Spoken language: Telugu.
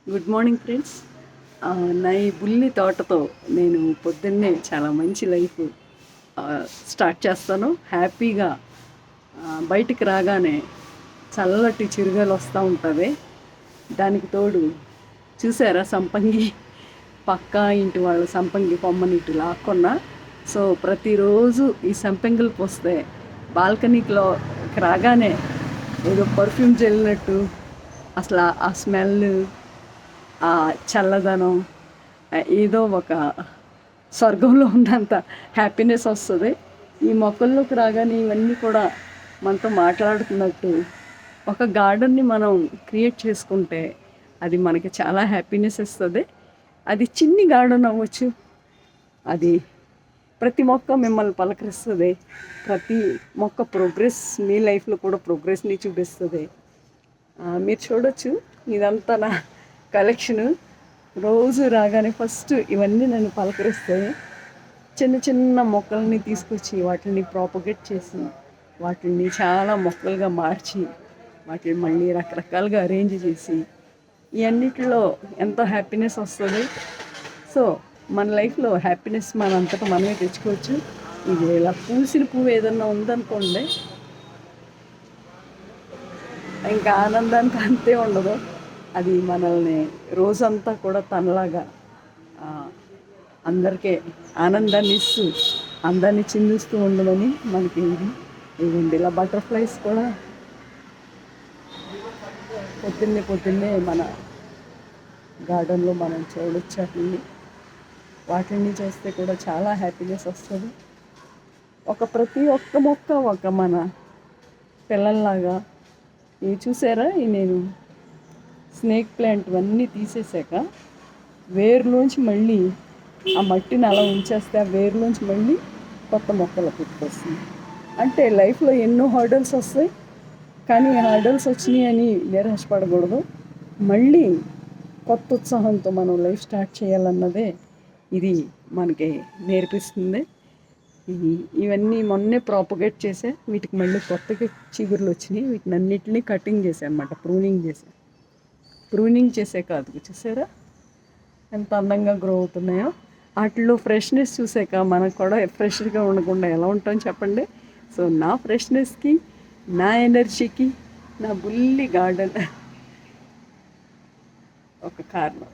Good morning friends. నా ఈ బుల్లి తోటతో నేను పొద్దున్నే చాలా మంచి లైఫ్ స్టార్ట్ చేస్తాను. హ్యాపీగా బయటికి రాగానే చల్లటి చిరుగాలు వస్తూ ఉంటుంది. దానికి తోడు చూసారా సంపంగి, పక్కా ఇంటి వాళ్ళు సంపంగి కొమ్మని ఇటు లాక్కున్నా. సో ప్రతిరోజు ఈ సంపంగులు పోస్తే బాల్కనీలో రాగానే ఏదో పర్ఫ్యూమ్ చల్లినట్టు అసలు ఆ స్మెల్, ఆ చల్లదనం ఏదో ఒక స్వర్గంలో ఉన్నంత హ్యాపీనెస్ వస్తుంది. ఈ మొక్కల్లోకి రాగానే ఇవన్నీ కూడా మనతో మాట్లాడుతున్నట్టు ఒక గార్డెన్ని మనం క్రియేట్ చేసుకుంటే అది మనకి చాలా హ్యాపీనెస్ ఇస్తుంది. అది చిన్ని గార్డెన్ అవ్వచ్చు, అది ప్రతి మొక్క మిమ్మల్ని పలకరిస్తుంది. ప్రతి మొక్క ప్రోగ్రెస్ మీ లైఫ్లో కూడా ప్రోగ్రెస్ని చూపిస్తుంది. మీరు చూడొచ్చు, ఇదంతా నా కలెక్షను. రోజు రాగానే ఫస్ట్ ఇవన్నీ నన్ను పలకరిస్తాయి. చిన్న చిన్న మొక్కల్ని తీసుకొచ్చి వాటిని ప్రాపగేట్ చేసి వాటిని చాలా మొక్కలుగా మార్చి వాటిని మళ్ళీ రకరకాలుగా అరేంజ్ చేసి ఇవన్నిటిలో ఎంతో హ్యాపీనెస్ వస్తుంది. సో మన లైఫ్లో హ్యాపీనెస్ మనంతటా మనమే తెచ్చుకోవచ్చు. ఇది ఇలా పూసిన పువ్వు ఏదన్నా ఉందనుకోండి, ఇంకా ఆనందానికి అంతే ఉండదు. అది మనల్ని రోజంతా కూడా తనలాగా అందరికీ ఆనందాన్ని ఇస్తూ అందాన్ని చిందిస్తూ ఉండదని మనకి ఇవ్వండి. ఇలా బటర్ఫ్లైస్ కూడా పొద్దున్నే మన గార్డెన్లో మనం చూడొచ్చు. వాటిని చూస్తే కూడా చాలా హ్యాపీనెస్ వస్తుంది. ప్రతి ఒక్క మొక్క ఒక మన పిల్లల్లాగా. ఇవి చూసారా, నేను స్నేక్ ప్లాంట్ అన్నీ తీసేసాక వేరులోంచి మళ్ళీ ఆ మట్టిని అలా ఉంచేస్తే ఆ వేరులోంచి మళ్ళీ కొత్త మొక్కలు పుట్టుకొస్తుంది. అంటే లైఫ్లో ఎన్నో హర్డల్స్ వస్తాయి, కానీ హర్డల్స్ వచ్చినాయి అని నిరాశపడకూడదు. మళ్ళీ కొత్త ఉత్సాహంతో మనం లైఫ్ స్టార్ట్ చేయాలన్నదే ఇది మనకి నేర్పిస్తుంది. ఇవన్నీ మొన్నే ప్రాపగేట్ చేసే, వీటికి మళ్ళీ కొత్తగా చిగురులు వచ్చినాయి. వీటిని అన్నిటినీ కటింగ్ చేసాను అన్నమాట, ప్రూనింగ్ చేసే కాదు. చూసారా ఎంత అందంగా గ్రో అవుతున్నాయో. వాటిలో ఫ్రెష్నెస్ చూసాక మనకు కూడా ఫ్రెష్గా ఉండకుండా ఎలా ఉంటాం చెప్పండి. సో నా ఫ్రెష్నెస్కి, నా ఎనర్జీకి నా బుల్లి గార్డెన్ ఒక కారణం.